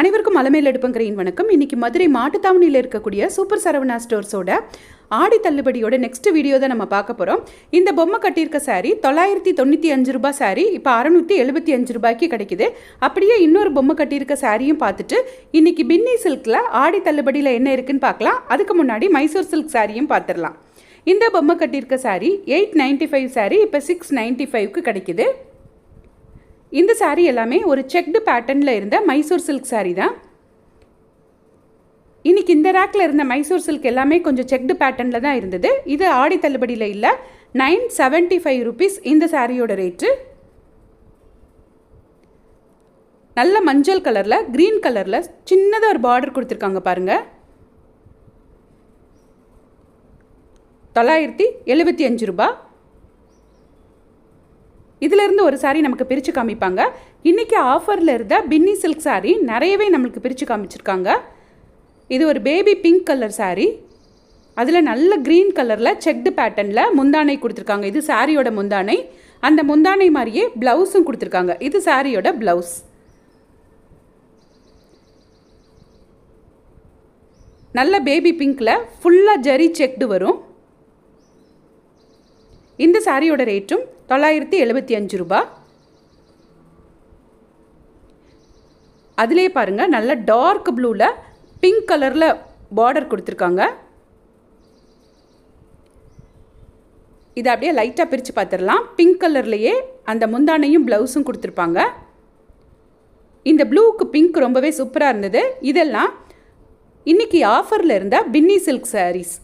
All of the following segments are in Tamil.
அனைவருக்கும் மலமேல் எடுப்பங்கிறையின் வணக்கம். இன்றைக்கி மதுரை மாட்டுத்தாவணியில் இருக்கக்கூடிய சூப்பர் சரவணா ஸ்டோர்ஸோட ஆடி தள்ளுபடியோட நெக்ஸ்ட் வீடியோ தான் நம்ம பார்க்க போகிறோம். இந்த பொம்மை கட்டியிருக்க சாரீ 995 ரூபாய் சாரீ இப்போ 675 ரூபாய்க்கு கிடைக்குது. அப்படியே இன்னொரு பொம்மை கட்டியிருக்க சாரியும் பார்த்துட்டு இன்றைக்கி பின்னி சில்கில் ஆடி தள்ளுபடியில் என்ன இருக்குன்னு பார்க்கலாம். அதுக்கு முன்னாடி மைசூர் சில்க் சாரியும் பார்த்துடலாம். இந்த பொம்மை கட்டியிருக்க சாரீ 895 சாரீ இப்போ 695க்கு கிடைக்குது. இந்த சாரீ எல்லாமே ஒரு செக்டு பேட்டர்னில் இருந்த மைசூர் சில்க் சாரீ தான். இன்றைக்கி இந்த ரேக்கில் இருந்த மைசூர் சில்க் எல்லாமே கொஞ்சம் செக்டு பேட்டர்னில் தான் இருந்தது. இது ஆடி தள்ளுபடியில் இல்லை. 975 ருபீஸ் இந்த சாரியோட ரேட்டு. நல்ல மஞ்சள் கலரில் க்ரீன் கலரில் சின்னதாக ஒரு பார்டர் கொடுத்துருக்காங்க பாருங்கள். 975 ரூபாய். இதிலிருந்து ஒரு சாரீ நமக்கு பிரித்து காமிப்பாங்க. இன்றைக்கி ஆஃபரில் இருந்த பின்னி சில்க் சாரீ நிறையவே நம்மளுக்கு பிரித்து காமிச்சிருக்காங்க. இது ஒரு பேபி பிங்க் கலர் சாரீ. அதில் நல்ல க்ரீன் கலரில் செக்டு பேட்டர்னில் முந்தானை கொடுத்துருக்காங்க. இது சாரியோட முந்தானை. அந்த முந்தானை மாதிரியே ப்ளவுஸும் கொடுத்துருக்காங்க. இது சாரியோட ப்ளவுஸ். நல்ல பேபி பிங்க்கில் ஃபுல்லாக ஜரி செக்டு வரும். இந்த சாரியோட ரேட்டும் 975 ரூபாய். அதிலே பாருங்கள் நல்ல டார்க் ப்ளூவில் பிங்க் கலரில் பார்டர் கொடுத்துருக்காங்க. இதை அப்படியே லைட்டாக பிரித்து பார்த்துடலாம். பிங்க் கலர்லேயே அந்த முந்தானையும் ப்ளவுஸும் கொடுத்துருப்பாங்க. இந்த ப்ளூவுக்கு பிங்க் ரொம்பவே சூப்பராக இருந்தது. இதெல்லாம் இன்றைக்கி ஆஃபரில் இருந்த பின்னி சில்க் சாரீஸ்.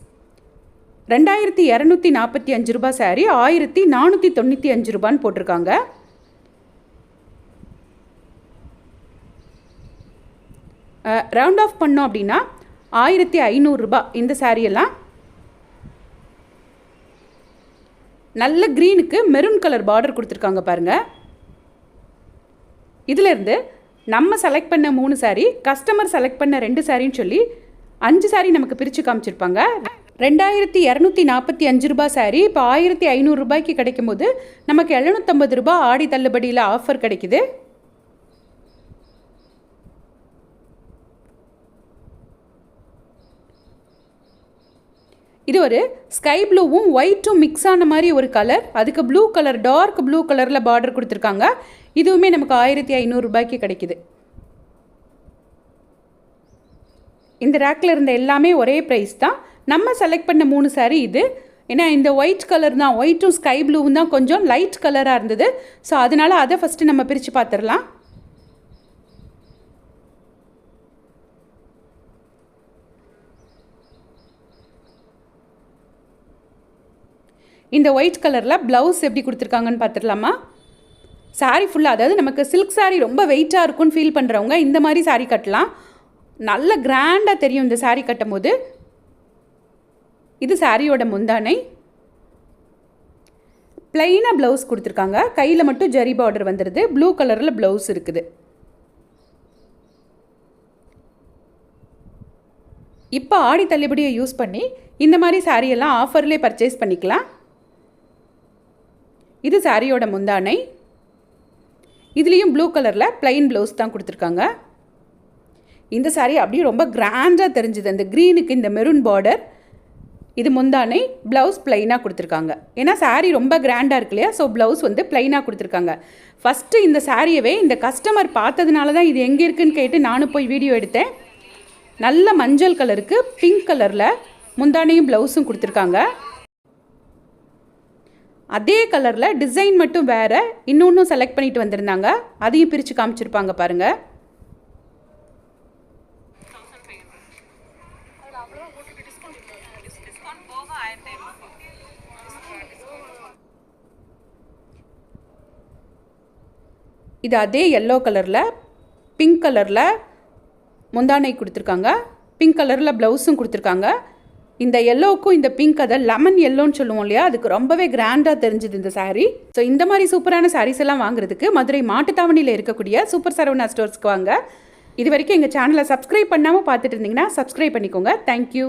2245 ரூபாய் சாரீ 1495 ரூபான்னு போட்டிருக்காங்க. ரவுண்ட் ஆஃப் பண்ணோம் அப்படின்னா 1500 ரூபாய் இந்த சாரியெல்லாம். நல்ல க்ரீனுக்கு மெரூன் கலர் பார்டர் கொடுத்துருக்காங்க பாருங்கள். இதிலேருந்து நம்ம செலக்ட் பண்ண 3 சாரீ, கஸ்டமர் செலக்ட் பண்ண 2 சாரின்னு சொல்லி 5 சாரீ நமக்கு பிரித்து காமிச்சிருப்பாங்க. 2245 ரூபாய் சாரீ இப்போ 1500 ரூபாய்க்கு கிடைக்கும் போது நமக்கு 750 ரூபாய் ஆடி தள்ளுபடியில் ஆஃபர் கிடைக்குது. இது ஒரு ஸ்கை ப்ளூவும் ஒயிட்டும் மிக்ஸ் ஆன மாதிரி ஒரு கலர். அதுக்கு ப்ளூ கலர் டார்க் ப்ளூ கலரில் பார்டர் கொடுத்துருக்காங்க. இதுவுமே நமக்கு 1500 ரூபாய்க்கு கிடைக்குது. இந்த ரேக்கில் இருந்த எல்லாமே ஒரே ப்ரைஸ் தான். நம்ம செலக்ட் பண்ண 3 சாரீ இது. ஏன்னா இந்த ஒயிட் கலர் தான், ஒயிட்டும் ஸ்கை ப்ளூவும் தான் கொஞ்சம் லைட் கலராக இருந்தது. ஸோ அதனால் அதை ஃபஸ்ட்டு நம்ம பிரித்து பார்த்துடலாம். இந்த ஒயிட் கலரில் ப்ளவுஸ் எப்படி கொடுத்துருக்காங்கன்னு பார்த்துடலாமா? சாரீ ஃபுல்லாக, அதாவது நமக்கு சில்க் சாரீ ரொம்ப வெயிட்டாக இருக்குன்னு ஃபீல் பண்ணுறவங்க இந்த மாதிரி சாரீ கட்டலாம். நல்ல கிராண்டாக தெரியும் இந்த சாரீ கட்டும் போது. இது சாரியோட முந்தானை. பிளைனாக ப்ளவுஸ் கொடுத்துருக்காங்க. கையில் மட்டும் ஜரி பார்டர் வந்துடுது. ப்ளூ கலரில் ப்ளவுஸ் இருக்குது. இப்போ ஆடி தள்ளுபடியை யூஸ் பண்ணி இந்த மாதிரி சாரியெல்லாம் ஆஃபர்லேயே பர்ச்சேஸ் பண்ணிக்கலாம். இது சாரியோட முந்தானை. இதுலேயும் ப்ளூ கலரில் பிளைன் ப்ளவுஸ் தான் கொடுத்துருக்காங்க. இந்த சாரீ அப்படியே ரொம்ப கிராண்டாக தெரிஞ்சுது. அந்த க்ரீனுக்கு இந்த மெரூன் பார்டர். இது முந்தானை. ப்ளவுஸ் ப்ளைனாக கொடுத்துருக்காங்க. ஏன்னா சாரீ ரொம்ப கிராண்டாக இருக்கு இல்லையா? ஸோ ப்ளவுஸ் வந்து ப்ளைனாக கொடுத்துருக்காங்க. ஃபஸ்ட்டு இந்த சாரியவே இந்த கஸ்டமர் பார்த்ததுனால தான் இது எங்கே இருக்குதுன்னு கேட்டு நானும் போய் வீடியோ எடுத்தேன். நல்ல மஞ்சள் கலருக்கு பிங்க் கலரில் முந்தானையும் ப்ளவுஸும் கொடுத்துருக்காங்க. அதே கலரில் டிசைன் மட்டும் வேறு இன்னொன்றும் செலக்ட் பண்ணிட்டு வந்திருந்தாங்க. அதையும் பிரித்து காமிச்சிருப்பாங்க பாருங்கள். இது அதே எல்லோ கலரில் பிங்க் கலரில் முந்தானை கொடுத்துருக்காங்க. பிங்க் கலரில் ப்ளவுஸும் கொடுத்துருக்காங்க. இந்த எல்லோவுக்கும் இந்த பிங்க், அதை லெமன் எல்லோன்னு சொல்லுவோம் இல்லையா, அதுக்கு ரொம்பவே கிராண்டாக தெரிஞ்சுது இந்த சாரீ. ஸோ இந்த மாதிரி சூப்பரான சாரீஸ் எல்லாம் வாங்குறதுக்கு மதுரை மாட்டுத்தாவணியில் இருக்கக்கூடிய சூப்பர் சரவணா ஸ்டோர்ஸ்க்கு வாங்க. இது வரைக்கும் எங்கள் சேனலை சப்ஸ்கிரைப் பண்ணாமல் பார்த்துட்டு இருந்தீங்கன்னா சப்ஸ்கிரைப் பண்ணிக்கோங்க. தேங்க்யூ.